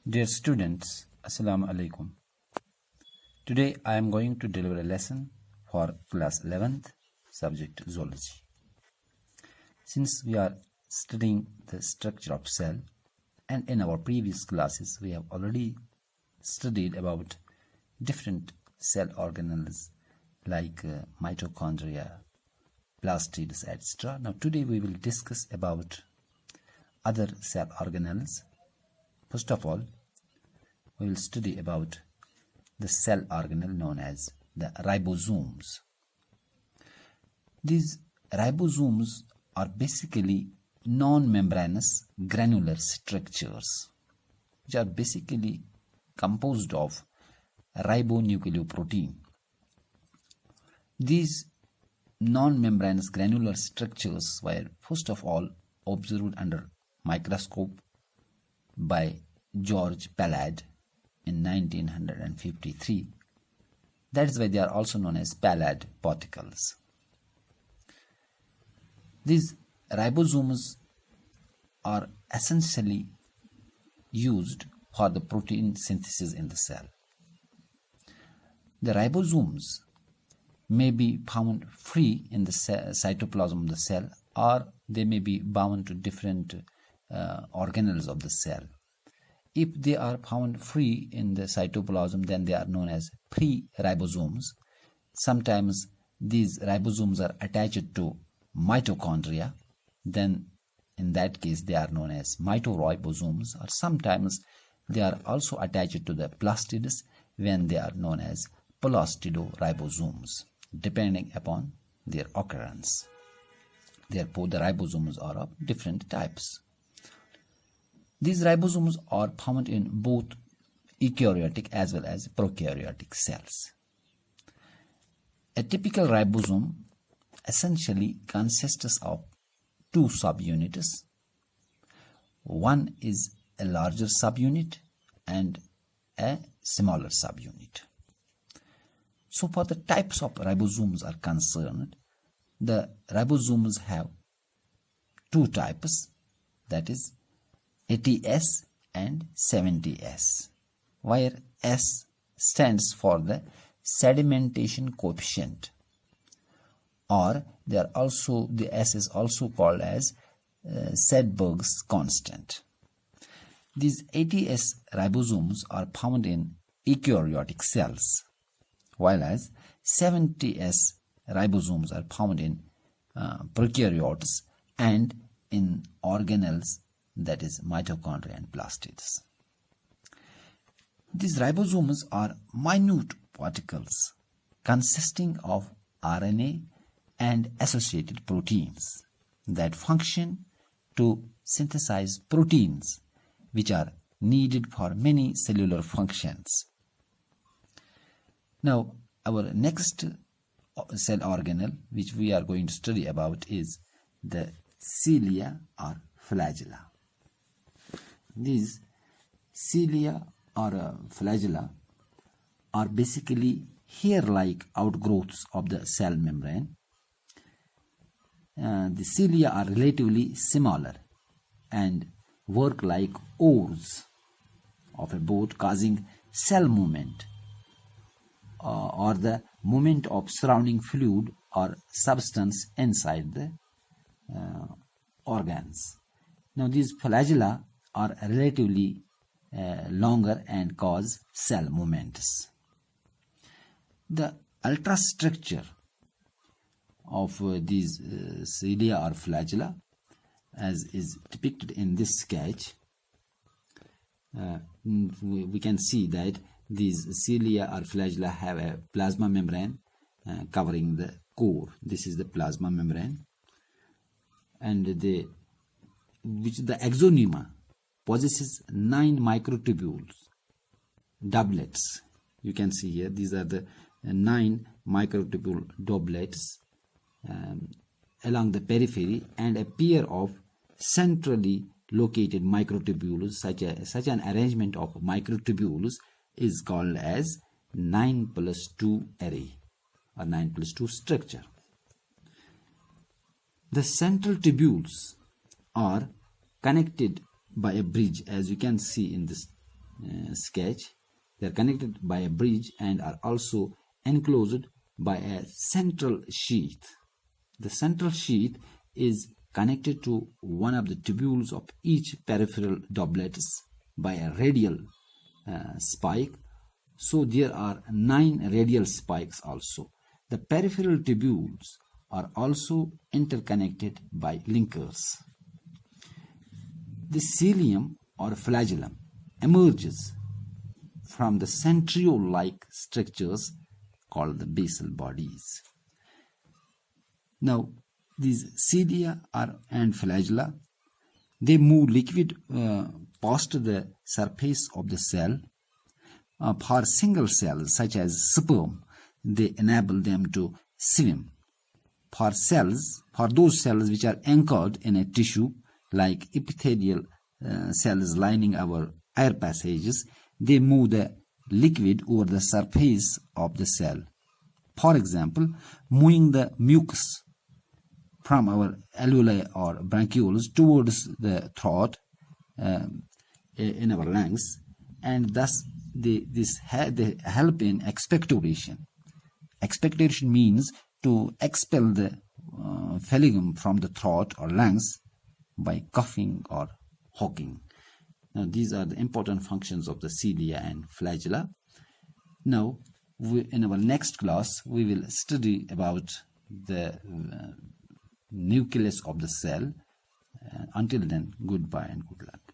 Dear students, Assalamu alaikum. Today I am going to deliver a lesson for class 11th, subject zoology. Since we are studying the structure of cell, and in our previous classes we have already studied about different cell organelles like mitochondria, plastids, etc. Now today we will discuss about other cell organelles. First of all, we will study about the cell organelle known as the ribosomes. These ribosomes are basically non-membranous granular structures which are basically composed of ribonucleoprotein. These non-membranous granular structures were first of all observed under microscope by George Palade in 1953. That is why they are also known as Palade particles. These ribosomes are essentially used for the protein synthesis in the cell. The ribosomes may be found free in the cytoplasm of the cell, or they may be bound to different organelles of the cell. If they are found free in the cytoplasm, then they are known as free ribosomes. Sometimes these ribosomes are attached to mitochondria, then in that case they are known as mitoribosomes, or sometimes they are also attached to the plastids when they are known as plastidoribosomes, depending upon their occurrence. Therefore, the ribosomes are of different types. These ribosomes are found in both eukaryotic as well as prokaryotic cells. A typical ribosome essentially consists of two subunits. One is a larger subunit and a smaller subunit. So for the types of ribosomes are concerned, the ribosomes have two types, that is 80S and 70S, where S stands for the sedimentation coefficient, or the S is also called as Sedberg's constant. These 80S ribosomes are found in eukaryotic cells, while as 70S ribosomes are found in prokaryotes and in organelles, that is mitochondria and plastids. These ribosomes are minute particles consisting of RNA and associated proteins that function to synthesize proteins which are needed for many cellular functions. Now, our next cell organelle which we are going to study about is the cilia or flagella. These cilia or flagella are basically hair-like outgrowths of the cell membrane. The cilia are relatively smaller and work like oars of a boat, causing cell movement or the movement of surrounding fluid or substance inside the organs. Now these flagella are relatively longer and cause cell movements. The ultrastructure of these cilia or flagella, as is depicted in this sketch, we can see that these cilia or flagella have a plasma membrane covering the core. This is the plasma membrane, and the axonema possesses 9 microtubules, doublets. You can see here these are the 9 microtubule doublets along the periphery, and a pair of centrally located microtubules. Such an arrangement of microtubules is called as 9+2 array or 9+2 structure. The central tubules are connected by a bridge, as you can see in this sketch. They are connected by a bridge and are also enclosed by a central sheath. The central sheath is connected to one of the tubules of each peripheral doublets by a radial spike. So there are 9 radial spikes also. The peripheral tubules are also interconnected by linkers. The cilium or flagellum emerges from the centriole-like structures called the basal bodies. Now, these cilia and flagella, they move liquid past the surface of the cell. For single cells such as sperm, they enable them to swim. For those cells which are anchored in a tissue like epithelial cells lining our air passages, they move the liquid over the surface of the cell. For example, moving the mucus from our alveoli or bronchioles towards the throat in our lungs, and thus they help in expectoration. Expectoration means to expel the phlegm from the throat or lungs by coughing or hawking. Now, these are the important functions of the cilia and flagella. Now, in our next class, we will study about the nucleus of the cell. Until then, goodbye and good luck.